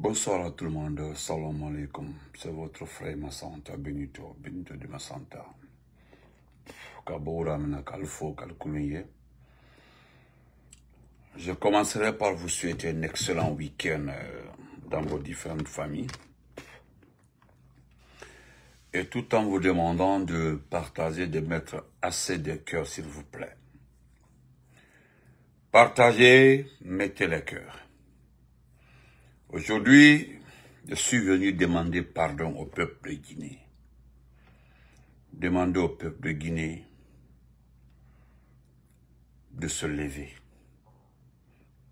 Bonsoir à tout le monde, salam alaikum, c'est votre frère Massanta, Benito de Massanta. Je commencerai par vous souhaiter un excellent week-end dans vos différentes familles. Et tout en vous demandant de partager, de mettre assez de cœur, s'il vous plaît. Partagez, mettez les cœurs. Aujourd'hui, je suis venu demander pardon au peuple de Guinée. Demander au peuple de Guinée de se lever.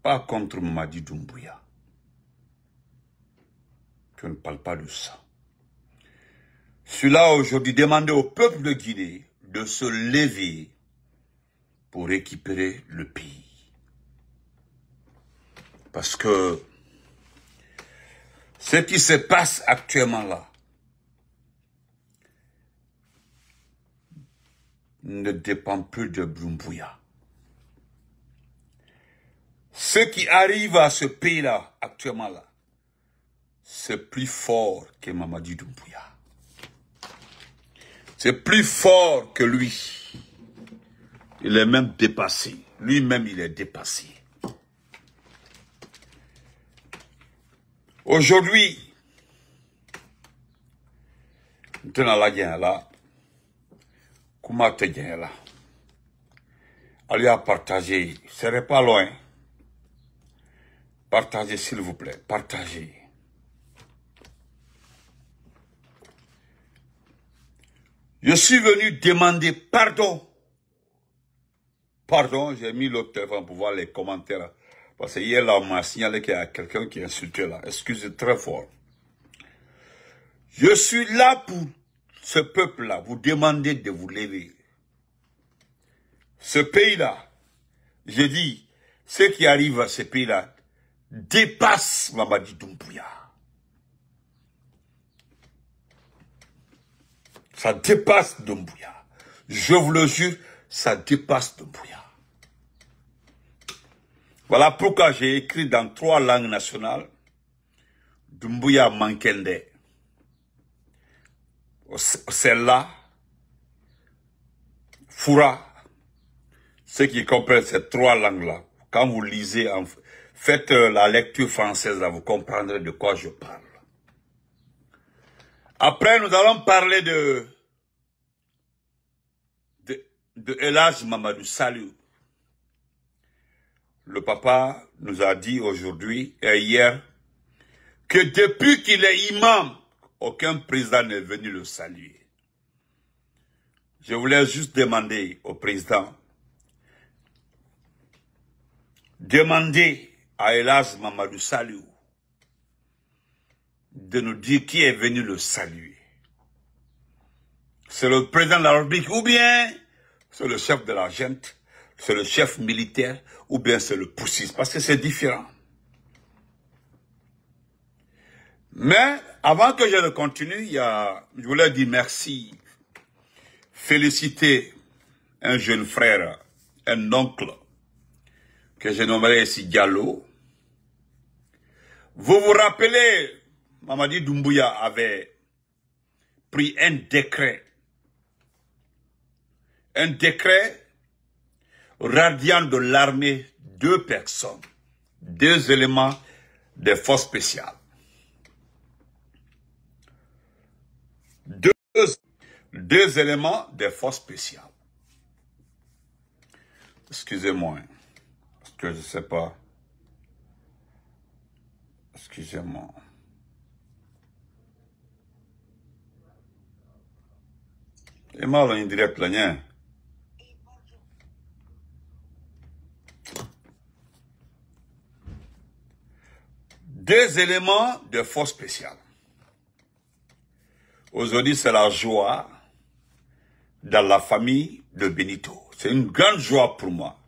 Pas contre Mamadi Doumbouya. Je ne parle pas de ça. Je suis là aujourd'hui demander au peuple de Guinée de se lever pour récupérer le pays. Parce que ce qui se passe actuellement là ne dépend plus de Doumbouya. Ce qui arrive à ce pays-là, actuellement là, c'est plus fort que Mamadi Doumbouya. C'est plus fort que lui. Il est même dépassé. Lui-même, il est dépassé. Aujourd'hui, maintenant la guerre là, comment te guerre là, allez à partager, ce serait pas loin. Partagez s'il vous plaît, partagez. Je suis venu demander pardon. Pardon, j'ai mis le téléphone pour voir les commentaires. Parce que hier, là, on m'a signalé qu'il y a quelqu'un qui a insulté là. Excusez très fort. Je suis là pour ce peuple-là, vous demander de vous lever. Ce pays-là, je dis, ce qui arrive à ce pays-là dépasse Mamadi Doumbouya. Ça dépasse Doumbouya. Je vous le jure, ça dépasse Doumbouya. Voilà pourquoi j'ai écrit dans 3 langues nationales Doumbouya Mankende. Celle-là, Foura, ceux qui comprennent ces 3 langues-là, quand vous lisez, faites la lecture française, là, vous comprendrez de quoi je parle. Après, nous allons parler de El Hadj Mamadou Saliou. Le papa nous a dit aujourd'hui et hier que depuis qu'il est imam, aucun président n'est venu le saluer. Je voulais juste demander au président, demander à El Hadj Mamadou Saliou de nous dire qui est venu le saluer. C'est le président de la République ou bien c'est le chef de la junte, c'est le chef militaire ou bien c'est le poussiste, parce que c'est différent. Mais avant que je ne continue, je voulais dire merci, féliciter un jeune frère, un oncle, que je nommerai ici Diallo. Vous vous rappelez, Mamadi Doumbouya avait pris un décret radiant de l'armée 2 personnes, 2 éléments des forces spéciales. 2 éléments des forces spéciales. Excusez-moi, parce que je ne sais pas. Excusez-moi. Et mal en direct là, hein? Deux éléments de force spéciale. Aujourd'hui, c'est la joie dans la famille de Benito. C'est une grande joie pour moi.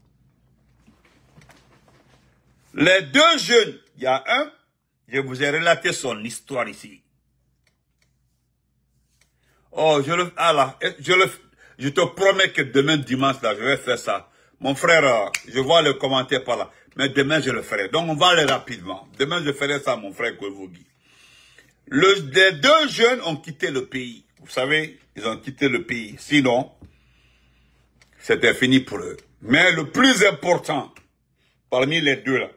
Les 2 jeunes, il y a un, je vous ai relaté son histoire ici. Oh, je te promets que demain dimanche, là, je vais faire ça. Mon frère, je vois le commentaire par là. Mais demain, je le ferai. Donc, on va aller rapidement. Demain, je ferai ça, mon frère Kouevogui. Les deux jeunes ont quitté le pays. Vous savez, ils ont quitté le pays. Sinon, c'était fini pour eux. Mais le plus important, parmi les deux là,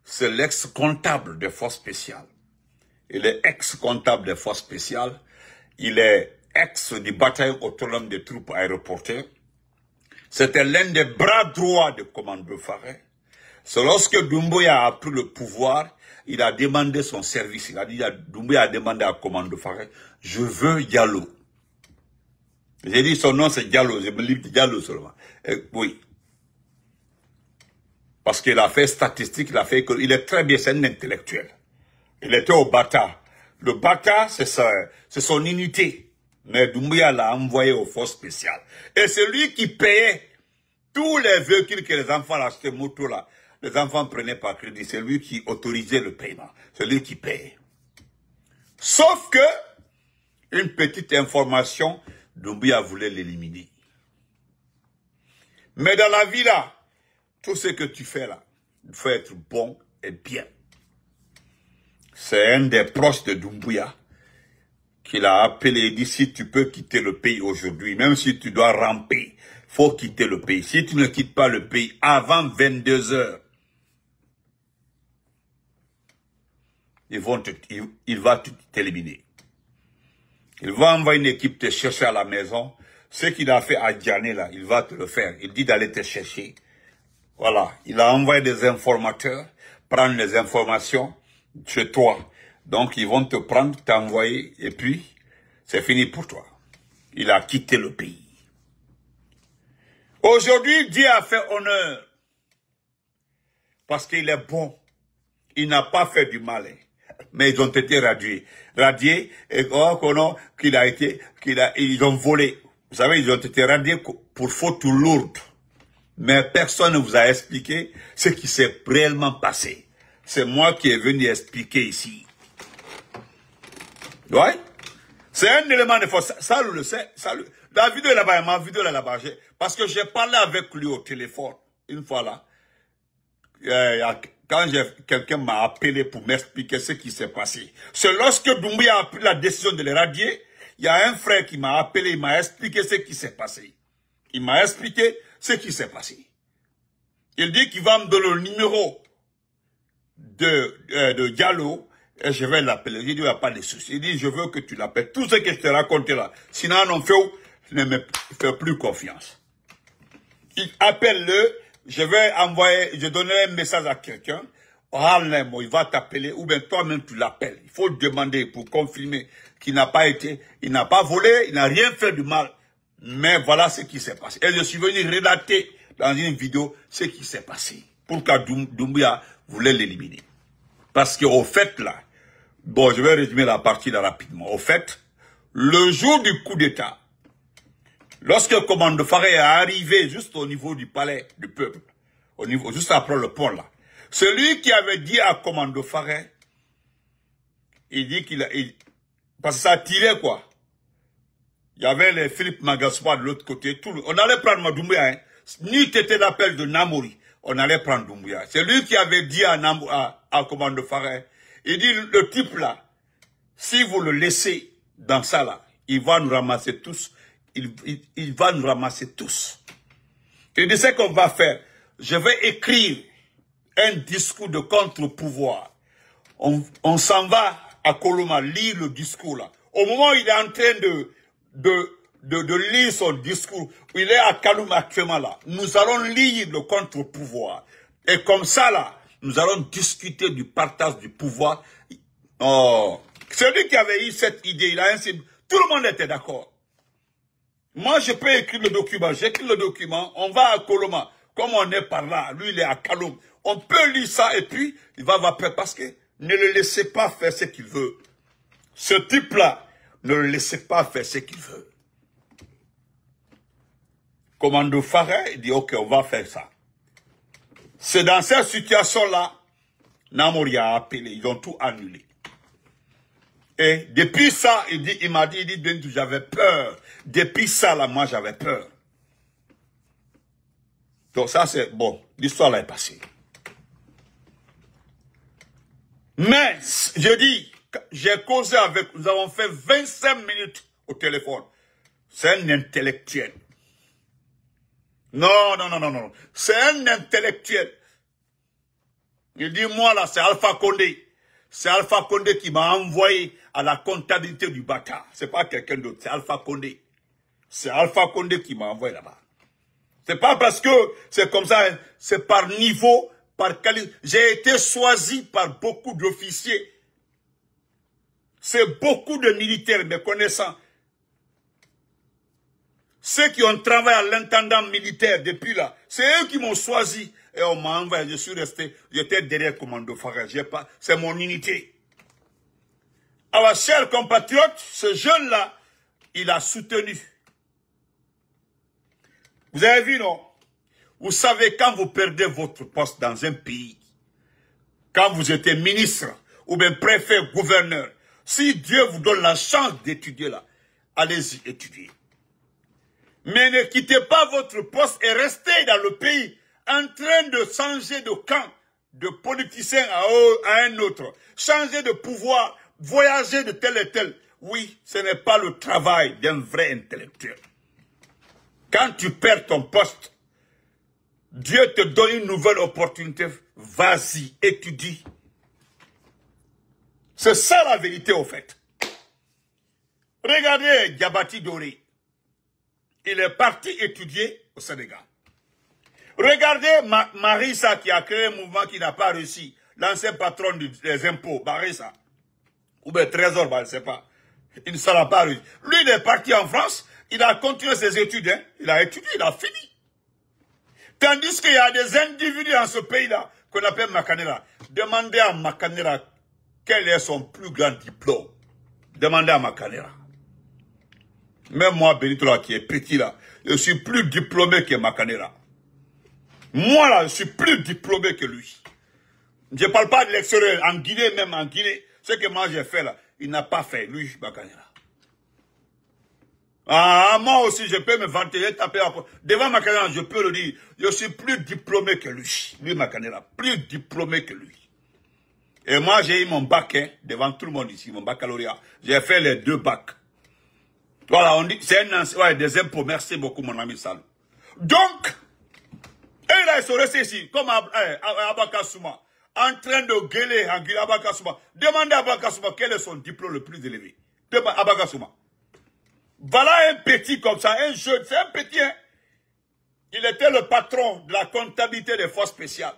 c'est l'ex-comptable des forces spéciales. Il est ex-comptable des forces spéciales. Il est ex du bataillon autonome des troupes aéroportées. C'était l'un des bras droits de commando Faré. C'est lorsque Doumbouya a pris le pouvoir, il a demandé son service. Il a dit, Doumbouya a demandé à commando Faré, je veux Diallo. J'ai dit son nom c'est Diallo, je me lis Diallo seulement. Oui. Parce qu'il a fait statistique, il est très bien, c'est un intellectuel. Il était au Bata. Le Bata, c'est son unité. Mais Doumbouya l'a envoyé aux forces spéciales. Et c'est lui qui payait tous les véhicules que les enfants achetaient, moto là. Les enfants prenaient par crédit. C'est lui qui autorisait le paiement. C'est lui qui payait. Sauf que, une petite information, Doumbouya voulait l'éliminer. Mais dans la vie là, tout ce que tu fais là, il faut être bon et bien. C'est un des proches de Doumbouya qui l'a appelé et dit, si tu peux quitter le pays aujourd'hui, même si tu dois ramper, faut quitter le pays. Si tu ne quittes pas le pays avant 22 heures, il va t'éliminer. Il va envoyer une équipe te chercher à la maison. Ce qu'il a fait à Djané là, il va te le faire. Il dit d'aller te chercher. Voilà. Il a envoyé des informateurs, prendre les informations chez toi. Donc, ils vont te prendre, t'envoyer, et puis, c'est fini pour toi. Il a quitté le pays. Aujourd'hui, Dieu a fait honneur. Parce qu'il est bon. Il n'a pas fait du mal. Mais ils ont été radiés. Radiés, et ils ont volé. Vous savez, ils ont été radiés pour faute lourde. Mais personne ne vous a expliqué ce qui s'est réellement passé. C'est moi qui est venu expliquer ici. Ouais. C'est un élément de force. Ça, le sait. La vidéo est là-bas, ma vidéo est là-bas. Parce que j'ai parlé avec lui au téléphone, une fois là. Quand quelqu'un m'a appelé pour m'expliquer ce qui s'est passé. C'est lorsque Doumbouya a pris la décision de les radier, il y a un frère qui m'a appelé, il m'a expliqué ce qui s'est passé. Il m'a expliqué ce qui s'est passé. Il dit qu'il va me donner le numéro de Diallo et je vais l'appeler. Il dit, il n'y a pas de soucis. Il dit, je veux que tu l'appelles. Tout ce que je t'ai raconté là. Sinon, on fait, ne me fais plus confiance. Il appelle-le. Je vais envoyer, je donnerai un message à quelqu'un. Il va t'appeler ou bien toi-même tu l'appelles. Il faut demander pour confirmer qu'il n'a pas été, il n'a pas volé, il n'a rien fait de mal. Mais voilà ce qui s'est passé. Et je suis venu relater dans une vidéo ce qui s'est passé. Pourquoi Doumbouya voulait l'éliminer. Parce qu'au fait là, bon je vais résumer la partie là rapidement. Au fait, le jour du coup d'état, lorsque Commando Faré est arrivé juste au niveau du palais du peuple, juste après le pont là, celui qui avait dit à Commando Faré, il dit parce que ça tirait quoi. Il y avait les Philippe Magaspa de l'autre côté, on allait prendre Doumbouya, hein. Ni t'étais l'appel de Namori, on allait prendre Doumbouya. C'est lui qui avait dit à Commando Faré, il dit le type là, si vous le laissez dans ça là, il va nous ramasser tous. Il va nous ramasser tous. Il dit ce qu'on va faire. Je vais écrire un discours de contre-pouvoir. On s'en va à Koloma lire le discours là. Au moment où il est en train de lire son discours, il est à Kaloum actuellement là. Nous allons lire le contre-pouvoir. Et comme ça là, nous allons discuter du partage du pouvoir. Oh, celui qui avait eu cette idée, il a ainsi, tout le monde était d'accord. Moi, je peux écrire le document. J'écris le document. On va à Koloma. Comme on est par là, lui, il est à Kaloum. On peut lire ça et puis, il va faire parce que ne le laissez pas faire ce qu'il veut. Ce type-là, ne le laissez pas faire ce qu'il veut. Commando Faré, il dit, ok, on va faire ça. C'est dans cette situation-là, Namori a appelé. Ils ont tout annulé. Et depuis ça, il m'a dit, j'avais peur. Depuis ça, là, moi, j'avais peur. Donc ça c'est bon, l'histoire là est passée. Mais, je dis, j'ai causé avec, nous avons fait 25 minutes au téléphone. C'est un intellectuel. Non, non, non, non, non. C'est un intellectuel. Il dit, moi là, c'est Alpha Condé. C'est Alpha Condé qui m'a envoyé à la comptabilité du bâtard. C'est pas quelqu'un d'autre, c'est Alpha Condé. C'est Alpha Condé qui m'a envoyé là-bas. C'est pas parce que c'est comme ça, c'est par niveau, par qualité. J'ai été choisi par beaucoup d'officiers. C'est beaucoup de militaires, mes connaissants. Ceux qui ont travaillé à l'intendant militaire depuis là, c'est eux qui m'ont choisi. Et on m'a envoyé, je suis resté, j'étais derrière commando Farage. C'est mon unité. Alors, chers compatriotes, ce jeune-là, il a soutenu. Vous avez vu, non? Vous savez, quand vous perdez votre poste dans un pays, quand vous êtes ministre, ou bien préfet, gouverneur, si Dieu vous donne la chance d'étudier là, allez-y étudier. Mais ne quittez pas votre poste et restez dans le pays en train de changer de camp, de politicien à un autre, changer de pouvoir, voyager de tel et tel. Oui, ce n'est pas le travail d'un vrai intellectuel. Quand tu perds ton poste, Dieu te donne une nouvelle opportunité. Vas-y, étudie. C'est ça la vérité au fait. Regardez Diabati Doré. Il est parti étudier au Sénégal. Regardez Marissa qui a créé un mouvement qui n'a pas réussi. L'ancien patron des impôts, Marissa. Ou bien Trésor, je ne sais pas. Il ne sera pas réussi. Lui, il est parti en France. Il a continué ses études. Hein. Il a étudié, il a fini. Tandis qu'il y a des individus dans ce pays-là qu'on appelle Makanera. Demandez à Makanera quel est son plus grand diplôme. Demandez à Makanera. Même moi, Benito, là, qui est petit, là, je suis plus diplômé que Makanera. Moi, là, je suis plus diplômé que lui. Je ne parle pas de l'extérieur. En Guinée, même en Guinée, ce que moi j'ai fait, là, il n'a pas fait, lui, Makanera. Ah, moi aussi, je peux me vanter, taper devant Makanera, je peux le dire. Je suis plus diplômé que lui. Lui, Makanera, plus diplômé que lui. Et moi, j'ai eu mon bac, hein, devant tout le monde ici, mon baccalauréat. J'ai fait les 2 bacs. Voilà, on dit, c'est un ancien, ouais, des impôts. Merci beaucoup, mon ami Salou. Donc, et là, ils sont restés ici, comme Abakasouma, en train de gueuler en Abakasouma. Demandez à Abakasouma quel est son diplôme le plus élevé. Abakasouma. Voilà un petit comme ça, un jeune, c'est un petit, hein. Il était le patron de la comptabilité des forces spéciales.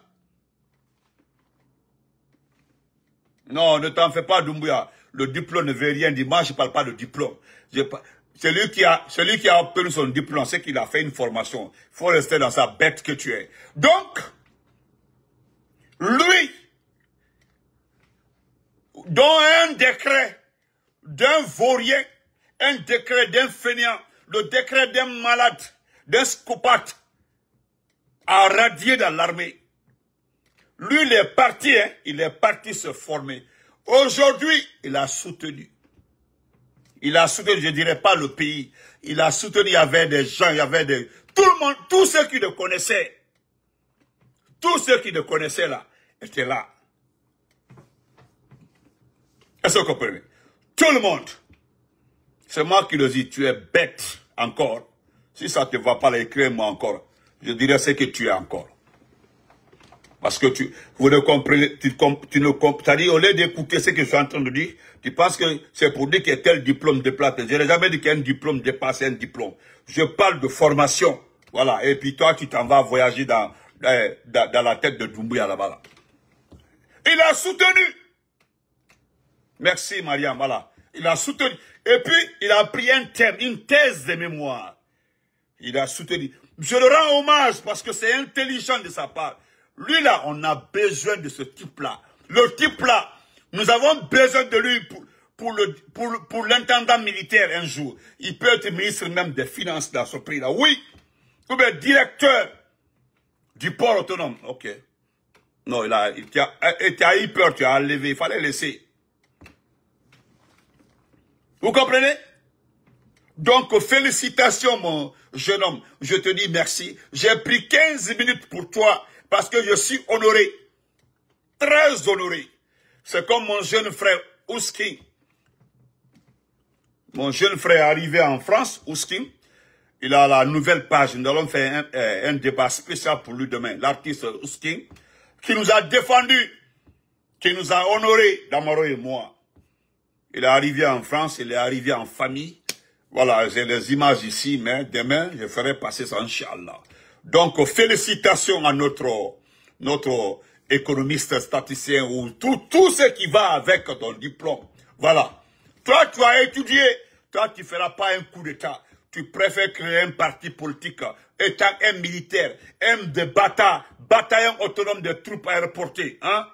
Non, ne t'en fais pas, Doumbouya. Le diplôme ne veut rien dire. Moi, je ne parle pas de diplôme. Celui qui a obtenu son diplôme, c'est qu'il a fait une formation. Il faut rester dans sa bête que tu es. Donc, lui, dont un décret d'un vaurien, un décret d'un fainéant, le décret d'un malade, d'un scopate, a radié dans l'armée. Lui, il est parti, hein, il est parti se former. Aujourd'hui, il a soutenu. Il a soutenu, je ne dirais pas le pays. Il a soutenu, il y avait des gens, il y avait des... Tout le monde, tous ceux qui le connaissaient. Tous ceux qui le connaissaient là, étaient là. Est-ce que vous comprenez? Tout le monde. C'est moi qui le dis, tu es bête encore. Si ça ne te va pas l'écrire moi encore, je dirais ce que tu es encore. Parce que vous ne comprenez, tu ne comprends, c'est-à-dire au lieu d'écouter ce que je suis en train de dire, tu penses que c'est pour dire qu'il y a tel diplôme déplacé. Je n'ai jamais dit qu'il y a un diplôme dépassé, un diplôme. Je parle de formation. Voilà. Et puis toi, tu t'en vas voyager dans la tête de Doumbouya là-bas. Là. Il a soutenu. Merci, Mariam. Voilà. Il a soutenu. Et puis, il a pris un thème, une thèse de mémoire. Il a soutenu. Je le rends hommage parce que c'est intelligent de sa part. Lui, là, on a besoin de ce type-là. Le type-là, nous avons besoin de lui pour l'intendant militaire un jour. Il peut être ministre même des Finances dans ce pays-là. Oui. Ou bien directeur du port autonome. Ok. Non, il a eu peur, tu as enlevé. Il fallait laisser. Vous comprenez? Donc, félicitations, mon jeune homme. Je te dis merci. J'ai pris 15 minutes pour toi parce que je suis honoré. Très honoré. C'est comme mon jeune frère Ouskin. Mon jeune frère est arrivé en France, Ouskin. Il a la nouvelle page. Nous allons faire un débat spécial pour lui demain. L'artiste Ouskin, qui nous a défendu, qui nous a honoré, Damaro et moi. Il est arrivé en France, il est arrivé en famille. Voilà, j'ai les images ici, mais demain, je ferai passer ça, Inch'Allah. Donc, félicitations à notre économiste, statisticien, ou tout ce qui va avec ton diplôme. Voilà. Toi, tu as étudié. Toi, tu ne feras pas un coup d'État. Tu préfères créer un parti politique, étant un militaire, un de bataillon autonome de troupes aéroportées, hein?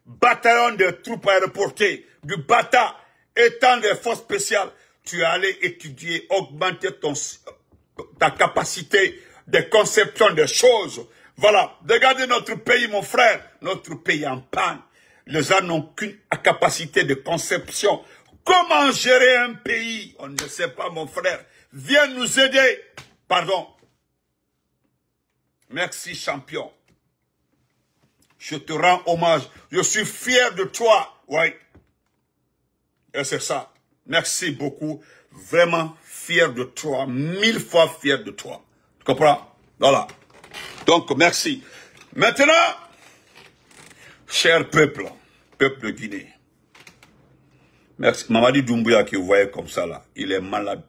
Bataillon de troupes aéroportées, du Bata, étant des forces spéciales, tu es allé étudier, augmenter ta capacité de conception des choses. Voilà, regardez notre pays, mon frère, notre pays en panne. Les gens n'ont qu'une capacité de conception. Comment gérer un pays? On ne sait pas, mon frère. Viens nous aider. Pardon. Merci, champion. Je te rends hommage. Je suis fier de toi. Oui. Et c'est ça. Merci beaucoup. Vraiment fier de toi. 1000 fois fier de toi. Tu comprends? Voilà. Donc, merci. Maintenant, cher peuple de Guinée. Merci. Mamadi Doumbouya qui vous voyez comme ça là, il est malade.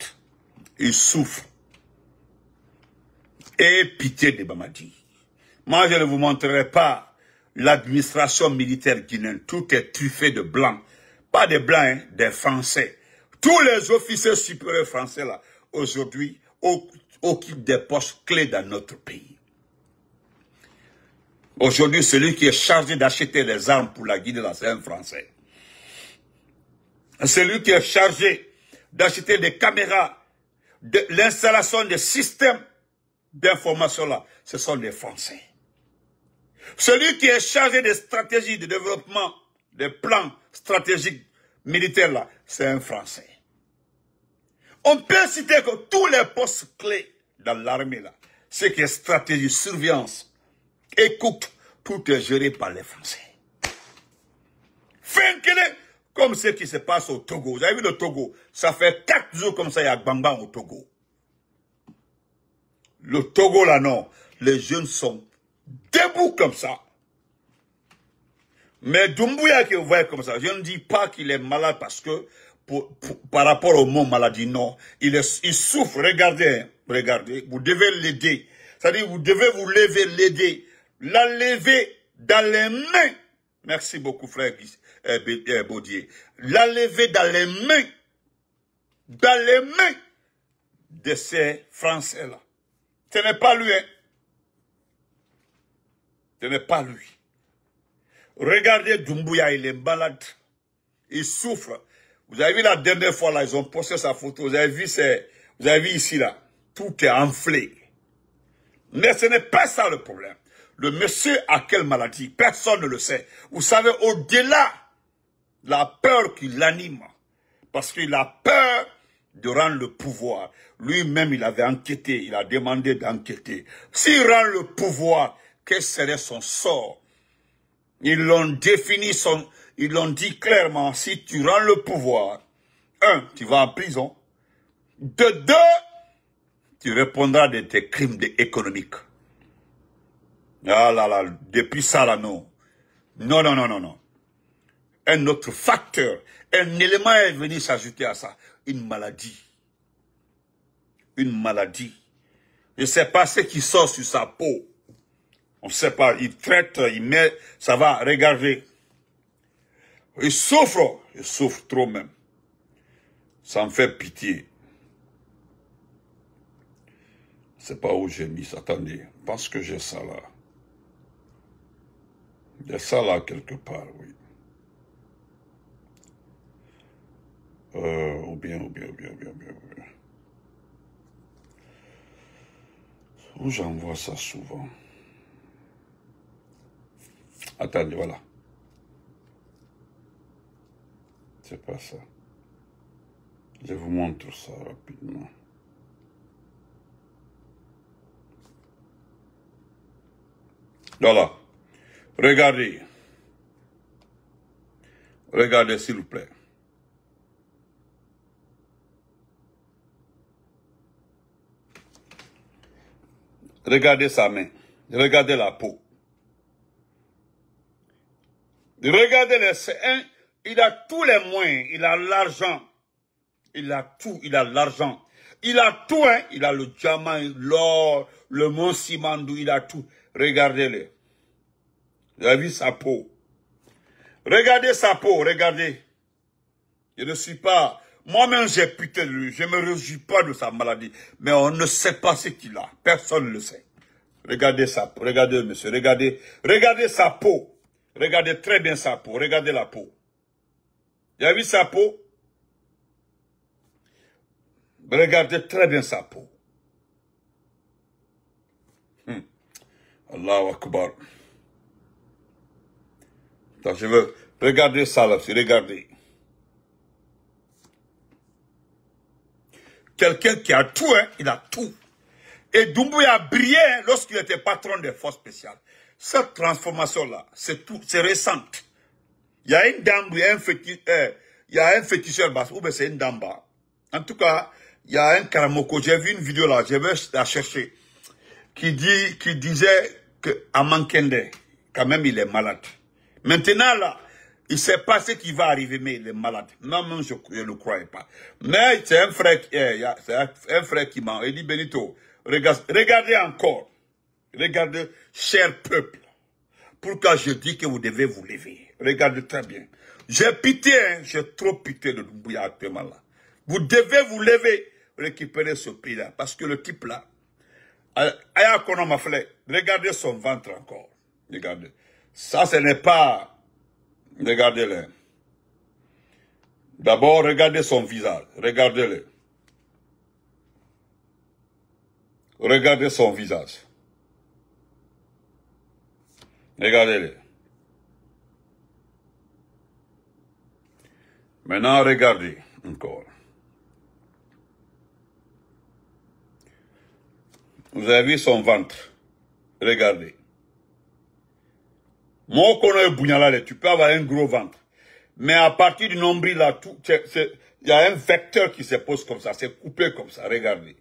Il souffre. Et pitié de Mamadi. Moi, je ne vous montrerai pas l'administration militaire guinéenne. Tout est truffé de blancs. Pas des blancs, hein, des Français. Tous les officiers supérieurs français là, aujourd'hui, occupent des postes clés dans notre pays. Aujourd'hui, celui qui est chargé d'acheter les armes pour la Guinée, c'est un Français. Celui qui est chargé d'acheter des caméras, de l'installation des systèmes d'information là, ce sont des Français. Celui qui est chargé des stratégies de développement, des plans stratégiques militaires là, c'est un Français. On peut citer que tous les postes clés dans l'armée là, ce qui est stratégie, surveillance, écoute, tout est géré par les Français. Comme ce qui se passe au Togo. Vous avez vu le Togo? Ça fait 4 jours comme ça, il y a Gbangban au Togo. Le Togo là, non. Les jeunes sont debout comme ça. Mais Doumbouya qui vous voyez comme ça, je ne dis pas qu'il est malade parce que, par rapport au mot maladie, non. Il souffre, regardez, regardez, vous devez l'aider. C'est-à-dire, vous devez vous lever, l'aider. La lever dans les mains. Merci beaucoup, frère Baudier. La lever dans les mains de ces Français-là. Ce n'est pas lui, hein. Ce n'est pas lui. Regardez Doumbouya, il est malade. Il souffre. Vous avez vu la dernière fois, là, ils ont posté sa photo. Vous avez vu ici, là. Tout est enflé. Mais ce n'est pas ça le problème. Le monsieur a quelle maladie? Personne ne le sait. Vous savez, au-delà de la peur qui l'anime, parce qu'il a peur de rendre le pouvoir. Lui-même, il avait enquêté, il a demandé d'enquêter. S'il rend le pouvoir, quel serait son sort? Ils l'ont défini, ils l'ont dit clairement, si tu rends le pouvoir, 1, tu vas en prison. De 2, tu répondras de tes crimes économiques. Ah là là, depuis ça là, non. Non, non, non, non, non. Un autre facteur, un élément est venu s'ajouter à ça. Une maladie. Une maladie. Je ne sais pas ce qui sort sur sa peau. On ne sait pas, il traite, il met, ça va, regardez. Il souffre trop même. Ça me fait pitié. Je ne sais pas où j'ai mis ça, attendez, je pense que j'ai ça là. Il y a ça là quelque part, oui. Ou bien. Où j'envoie ça souvent. Attendez, voilà. C'est pas ça. Je vous montre ça rapidement. Voilà. Regardez. Regardez s'il vous plaît. Regardez sa main. Regardez la peau. Regardez il a tous les moyens. Il a l'argent. Il a tout. Il a l'argent. Il a tout, hein. Il a le diamant, l'or, le mont Simandou. Il a tout. Regardez-le. Vous avez vu sa peau. Regardez sa peau. Regardez. Je ne suis pas... Moi-même, j'ai pitié de lui. Je ne me réjouis pas de sa maladie. Mais on ne sait pas ce qu'il a. Personne ne le sait. Regardez sa peau. Regardez, monsieur. Regardez. Regardez sa peau. Regardez très bien sa peau. Regardez la peau. Vous avez vu sa peau? Regardez très bien sa peau. Allahu Akbar. Attends, je veux... Regardez ça là. Regardez. Quelqu'un qui a tout, hein, il a tout. Et Doumbouya a brillé lorsqu'il était patron des forces spéciales. Cette transformation-là, c'est tout, c'est récente. Il y a une dame, il y a un féticheur bas, ou bien c'est une dame bas. En tout cas, il y a un Karamoko, j'ai vu une vidéo là, je vais la chercher, qui disait que Amankende, quand même, il est malade. Maintenant, là, il ne sait pas ce qui va arriver, mais il est malade. Non, même je ne le croyais pas. Mais c'est un frère qui m'a dit, Benito, regardez encore. Regardez, cher peuple. Pourquoi je dis que vous devez vous lever? Regardez très bien. J'ai pitié, hein, j'ai trop pitié de Doumbouya actuellement là. Vous devez vous lever, récupérer ce pays-là. Parce que le type là, regardez son ventre encore. Regardez. Ça, ce n'est pas... Regardez-le. D'abord, regardez son visage. Regardez-le. Regardez son visage. Regardez-le. Maintenant, regardez encore. Vous avez vu son ventre. Regardez. Moi, qu'on a Bougnalale, tu peux avoir un gros ventre. Mais à partir du nombril, là, il y a un vecteur qui se pose comme ça. C'est coupé comme ça. Regardez.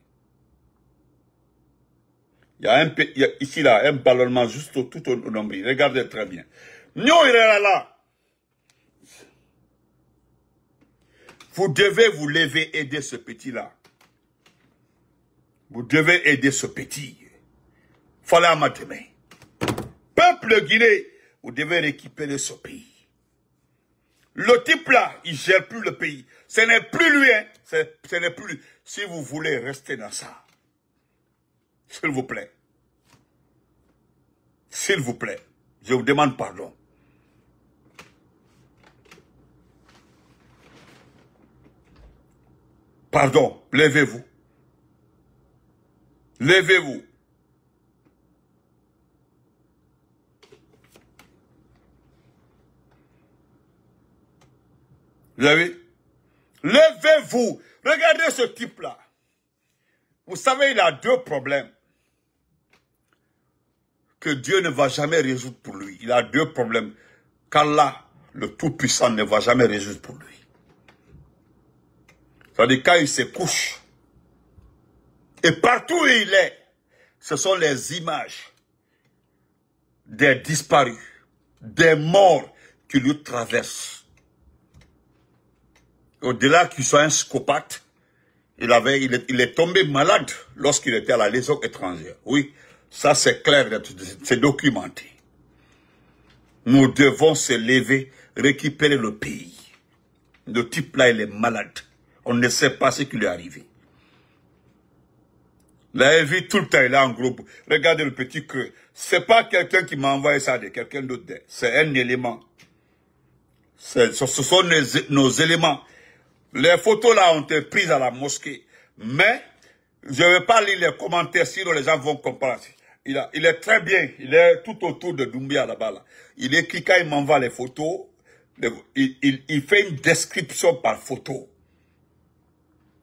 Il y a ici, là, un ballonnement juste tout au nombril. Regardez très bien. Nous, il est là. Vous devez vous lever, aider ce petit-là. Vous devez aider ce petit. Fallait à ma demain. Peuple Guinée, vous devez récupérer ce pays. Le type là, il ne gère plus le pays. Ce n'est plus lui, hein. Ce n'est plus lui. Si vous voulez rester dans ça, s'il vous plaît. S'il vous plaît, je vous demande pardon. Pardon, levez-vous. Levez-vous. Vous avez? Levez-vous. Regardez ce type-là. Vous savez, il a deux problèmes que Dieu ne va jamais résoudre pour lui. Il a deux problèmes qu'Allah, le Tout-Puissant, ne va jamais résoudre pour lui. C'est-à-dire quand il se couche, et partout où il est, ce sont les images des disparus, des morts qui lui traversent. Au-delà qu'il soit un psychopathe, il est tombé malade lorsqu'il était à la liaison étrangère. Oui, ça c'est clair, c'est documenté. Nous devons se lever, récupérer le pays. Le type là, il est malade. On ne sait pas ce qui lui est arrivé. La vie, tout le temps, il est en groupe. Regardez le petit creux. C'est pas quelqu'un qui m'a envoyé ça de quelqu'un d'autre. C'est un élément. Ce sont nos éléments. Les photos là ont été prises à la mosquée. Mais, je ne vais pas lire les commentaires, sinon les gens vont comprendre. Il est très bien. Il est tout autour de Doumbouya là-bas. Là. Il écrit quand il m'envoie les photos. Il fait une description par photo.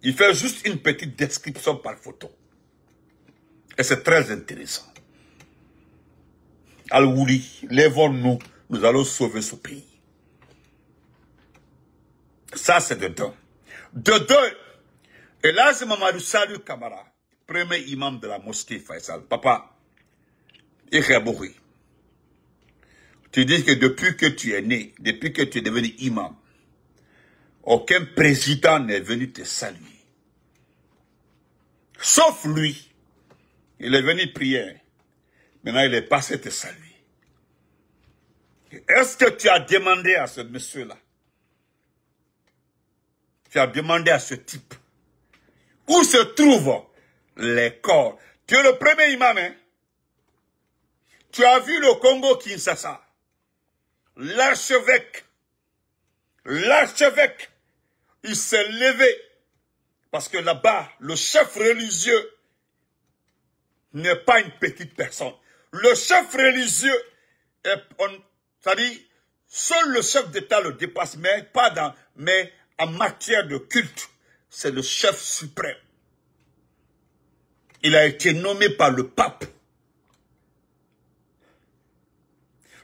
Il fait juste une petite description par photo. Et c'est très intéressant. Al-Wouli, lèvons-nous, nous allons sauver ce pays. Ça, c'est de deux. De deux, et là, c'est Mamadou Salou Kamara, premier imam de la mosquée Faisal. Papa, Ikhabouri, tu dis que depuis que tu es né, depuis que tu es devenu imam, aucun président n'est venu te saluer. Sauf lui. Il est venu prier. Maintenant, il est passé te saluer. Est-ce que tu as demandé à ce monsieur-là? Tu as demandé à ce type où se trouvent les corps? Tu es le premier imam, hein? Tu as vu le Congo-Kinshasa? L'archevêque, il s'est levé. Parce que là-bas, le chef religieux n'est pas une petite personne. Le chef religieux, c'est-à-dire, seul le chef d'État le dépasse, mais en matière de culte, c'est le chef suprême. Il a été nommé par le pape.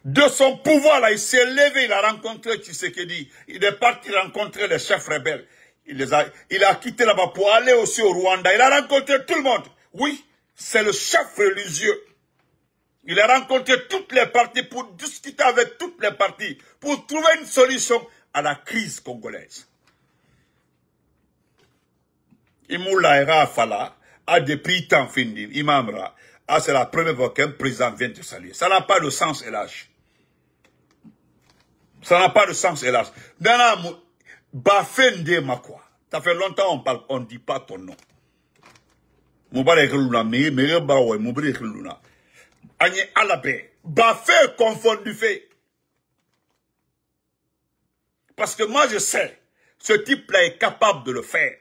De son pouvoir, là, il s'est levé, il a rencontré Tshisekedi. Il est parti rencontrer les chefs rebelles. Il a quitté là-bas pour aller aussi au Rwanda. Il a rencontré tout le monde. Oui, c'est le chef religieux. Il a rencontré toutes les parties pour discuter avec toutes les parties, pour trouver une solution à la crise congolaise. Imoula Era Fala a depuis tant fini, Imamra, c'est la première fois qu'un président vient te saluer. Ça n'a pas de sens, hélas. Ça n'a pas de sens, hélas. Dans la Bafende Makwa. Ça fait longtemps on ne dit pas ton nom. Moubarek Luna, mais Baoué, Moubarek Luna. Agne Alabé. Bafé confondu fait. Parce que moi je sais, ce type-là est capable de le faire.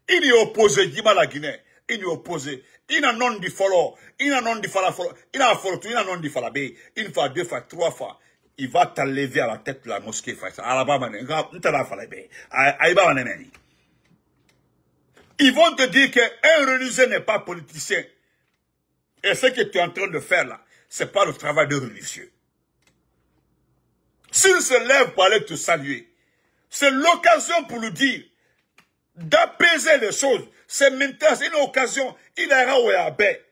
Il est opposé, dis-moi la Guinée. Il est opposé. Il n'a non dit follow. Il n'a non dit follow. Il n'a follow tout. Il n'a non dit follow. Une fois, deux fois, trois fois. Il va t'enlever à la tête de la mosquée. Ils vont te dire qu'un religieux n'est pas politicien. Et ce que tu es en train de faire là, ce n'est pas le travail de religieux. S'il se lève pour aller te saluer, c'est l'occasion pour lui dire d'apaiser les choses. C'est maintenant, c'est une occasion. Il ira où il y a bé.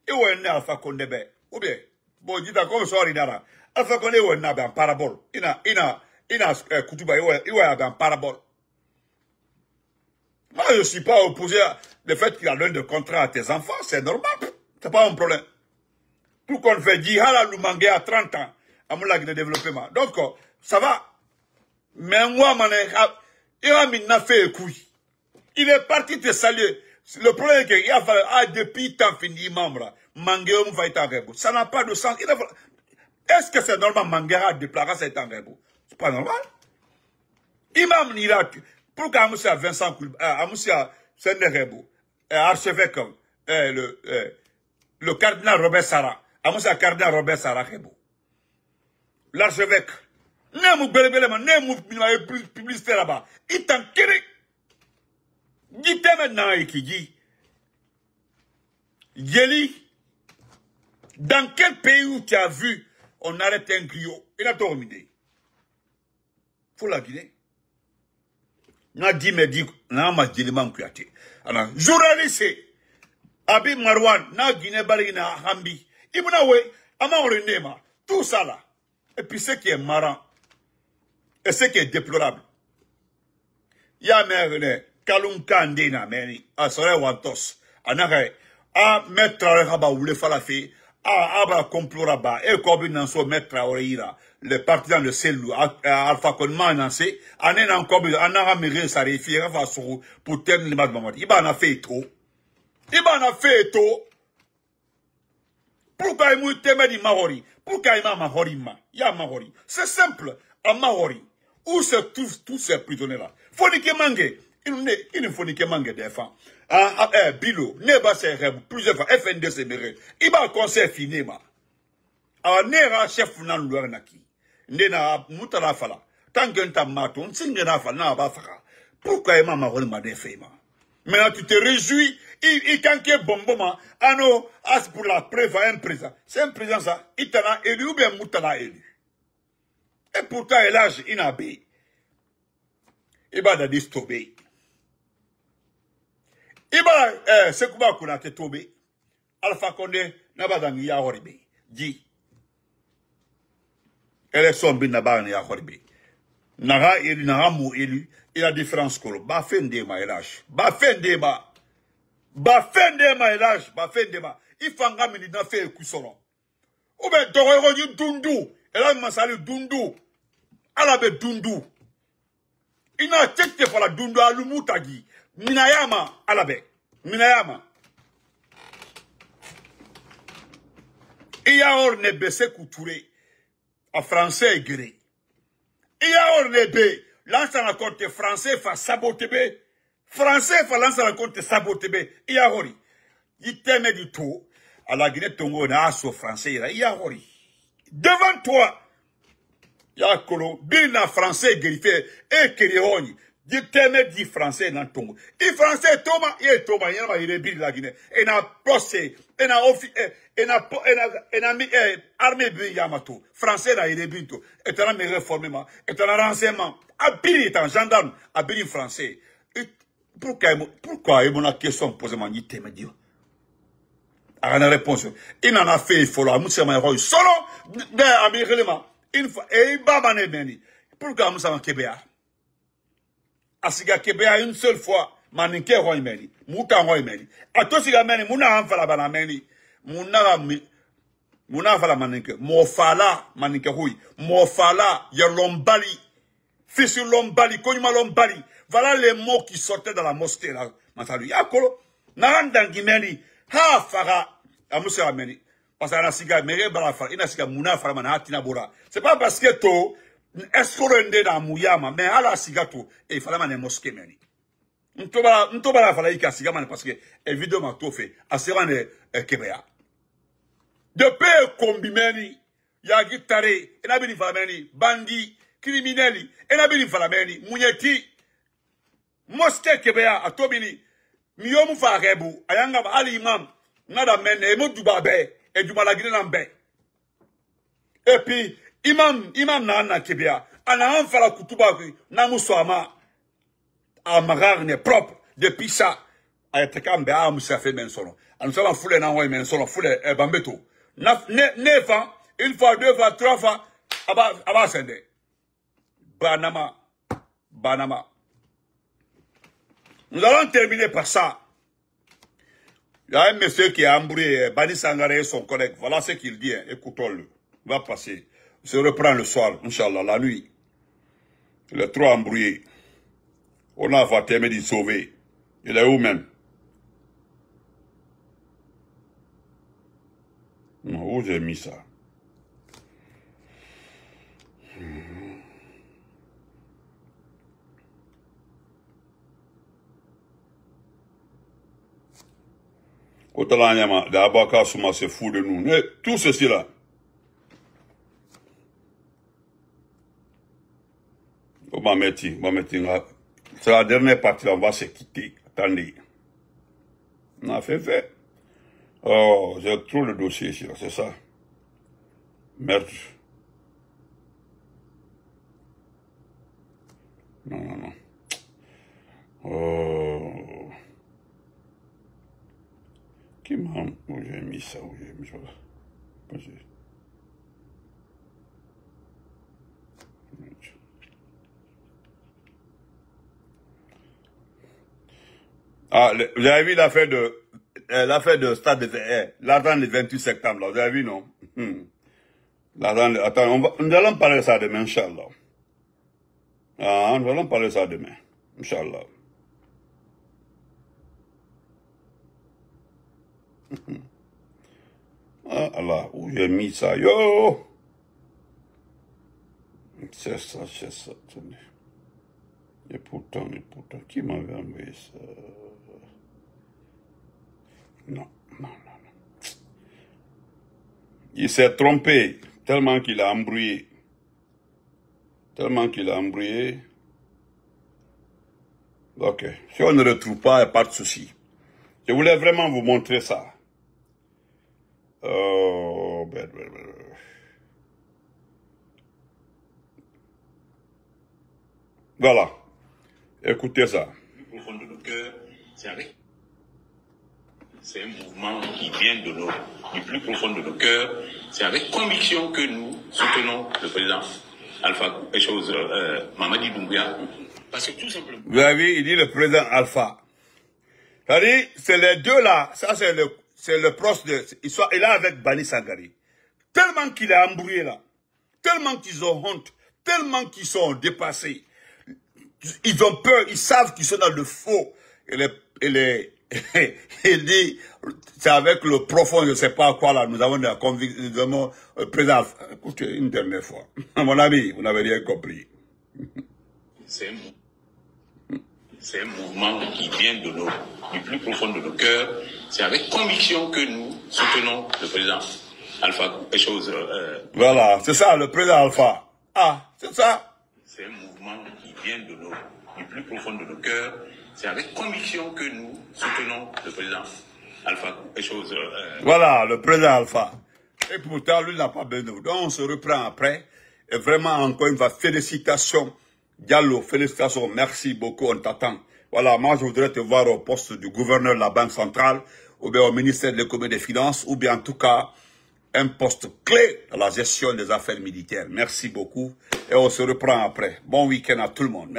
Et où il y a Alpha Condé bé. Ou bien, bon, dis d'accord, sorry, Nara. Alpha Condé où il y a un parabole. Il y a Koutuba, où il y a un parabole. Moi, je ne suis pas opposé à le fait qu'il a donné de contrat à tes enfants. C'est normal. C'est pas un problème. Tout qu'on fait, Djihala Lumangé à 30 ans, à mon lac de développement. Donc, ça va. Mais moi, il a mis une affaire couille. Il est parti te saluer. Le problème est qu'il a fallu, depuis tant fini, membre, Mangéum va être en rebou. Ça n'a pas de sens. Est-ce que c'est normal, Mangéra déclara ça est en rebou? C'est pas normal. Imam Nira, pourquoi Amoussa Vincent Koulba, Amoussa Sende Rebou, archevêque, le cardinal Robert Sarah, Amoussa cardinal Robert Sarah Rebou. L'archevêque, Nemou Belebeleman, Nemou publicité là-bas, il t'en kéré. Dis-toi maintenant, Ekigi, Yeli, dans quel pays où tu as vu, on arrête un griot, il a terminé. Faut la Guinée. N'a dit, mais dit, n'a ma dilemma kuyate. Alors, journaliste, Abi Marwan, n'a Guinée Balina Hambi, Ibuna we, ama Orenema, tout ça là. Et puis ce qui est marrant, et ce qui est déplorable, ya mère, Kalum Kandina, meni, a Sore Wantos, anare, a mettre Raba ou le falafi, a Abra Comploraba, et Kobin Nanso mettre Oreira, les partisans de Selou, Alpha Conman Nansé, Anen en Kobin, Anara Mire Sarifi, Rafa Sourou, pour terminer le match de Mamadi. Il en a fait trop. Il en a fait trop. Pourquoi il m'a dit Mahori? Pourquoi il m'a Mahori ma? Il y a Mahori. C'est simple. À Mahori, où se trouvent tous ces prisonniers-là? Fonike Mange. Il ne faut ni que Mange des femmes. Bilo, Neba Sereb, plusieurs fois, FND Méré. Il va conseil fini, ma. Nera chef nan Luernaki. Nena Moutala Fala. Tant qu'un tamaton, Singena Fala, Bafara. Pourquoi il m'a Mahori ma défait, ma? Maintenant, tu te réjouis. Il quand il est bonbon, ah non, c'est pour la preuve à un président. C'est un président, ça. Il t'en a élu ou bien Moutana élu. Et pourtant, il a une abeille. Il va dire Tobé. Il va, c'est comment qu'on a Tobé. Alpha Condé, n'a pas d'angi à Horibe. Dit. Élection bin n'a pas d'angi à Horibe. Naga élu, naga mou élu. Il a différence kolo. Ba fin de ma elage. Ba fin de ma. Ba fin de ma elage. Ba fin de ma. Il faut nga mini na fait kusoro. Ou ben dorero yu dundu. Et là, il sali dundu. Alabe dundu. Il n'a tête pour la dundu à l'umutagi. Minayama alabe. Minayama. Il y a or ne bese couturé. En français gré. Il y a or ne be. L'ensemble à compte français fa saboter. Français fa l'ensemble à compte saboter. Il y a hori. Il t'aime du tout. À la Guinée Tongo na asso français. Il y a hori. Devant toi. Il y a colo. Bina français griffé. Et kirihoni. Il t'aime du français dans Tongo. Il français Thomas. Il est Thomas. Il y a une bille la Guinée. Et na procès. Et na office. Et na armée de Yamato. Français na une bille. Et t'en as mes réformements. Et t'en as renseignement. Abili est un gendarme, Abili français. Pourquoi il m'a question posée, m'a dit, t'es Dieu. À la réponse, il en a fait, il faut la mousse à ma roi. Solo, d'Américain, une fois, et il va m'en émener. Pourquoi mousse à ma Kébéa? Asiga Kébéa une seule fois, maninke roi meni, mouta roi meni. A toi, si la meni, mouna en fala banameni, mouna fala maninke, mofala maninke hui, mofala, yalombali. Fils sur Lombali, Konyuma Lombali. Voilà les mots qui sortaient dans la mosquée là. Masalu. Yakolo. Narandangimeni. Ha fara. Amusa ameni. Parce que Anasiga, Mere Balafara, Inasiga Mouna Faramana, Hatina Bora. C'est pas parce que to, escorende dans Mouyama, mais à la sigato, et il fallait une mosquée meni. N'toba fala ika sigamane parce que, évidemment, tout fait, à Serane, Kébéa. De paix, combimeni, Yagi Tare, Enabini Farameni, Bandi, criminels, enabili falameni, munyeti, mosque Kébéa, a Tobini, Miyomu Farebu, Ayanga Ali Imam, Nada Mene, Emo Dubabe, et du Malagri Nambe. Et puis, Imam Nana Kébéa, Anahan Fala Kutubavi, Namuswama, Amagarne propre, depuis ça, Ayatekambe, Amusa fait mensono. Nous sommes foulés dans le mensono, foulés, Bambeto. 9 ans, une fois, 2 fois, 3 fois, Abasende. Banama. Nous allons terminer par ça. Il y a un monsieur qui a embrouillé Bani Sangare et son collègue. Voilà ce qu'il dit. Écoutons-le. Il va passer. Il se reprend le soir, Inch'Allah, la nuit. Il est trop embrouillé. On a Fatemé d'y sauver. Il est où même? Où j'ai mis ça? Otalanyama, d'Abaka Souma se fout de nous. Mais tout ceci là. C'est la dernière partie, on va se quitter. Attendez. On a fait. Oh, j'ai trop le dossier ici, c'est ça. Merde. Non. Oh. Qui m'a... Où j'ai mis ça? Ah, vous avez vu l'affaire de stade de l'argent du 28 septembre, là, vous avez vu, non? Attends, nous allons parler de ça demain, Inch'Allah. Ah, nous allons parler de ça demain, Inch'Allah. Ah, Allah, où j'ai mis ça, yo! C'est ça, attendez. Et pourtant, qui m'avait envoyé ça? Non. Il s'est trompé, tellement qu'il a embrouillé. Ok. Si on ne retrouve pas, il n'y a pas de souci. Je voulais vraiment vous montrer ça. Voilà. Écoutez ça. Le plus profond de nos cœurs, c'est un mouvement qui vient du plus profond de nos cœurs. C'est avec conviction que nous soutenons le président Alpha Mamadi Doumbouya. Parce que tout simplement. Vous avez vu, il dit le président Alpha. C'est-à-dire, c'est les deux là. Ça, c'est le proche de. Il est là avec Bani Sangari. Tellement qu'il est embrouillé là. Tellement qu'ils ont honte. Tellement qu'ils sont dépassés. Ils ont peur. Ils savent qu'ils sont dans le faux. Il dit, c'est avec le profond, je ne sais pas quoi là. Nous avons de la conviction. Nous avons président Alpha. Écoutez, une dernière fois. À mon ami, vous n'avez rien compris. C'est un mouvement qui vient du plus profond de nos cœurs. C'est avec conviction que nous soutenons le président Alpha. Voilà, c'est ça, le président Alpha. Ah, c'est ça. C'est un mouvement qui vient du plus profond de nos cœurs. C'est avec conviction que nous soutenons le président Alpha. Voilà, le président Alpha. Et pourtant, lui n'a pas besoin de vous. Donc, on se reprend après. Et vraiment, encore une fois, félicitations. Diallo, félicitations, merci beaucoup, on t'attend. Voilà, moi je voudrais te voir au poste du gouverneur de la Banque centrale, ou bien au ministère de l'économie et des finances, ou bien en tout cas, un poste clé dans la gestion des affaires militaires. Merci beaucoup, et on se reprend après. Bon week-end à tout le monde.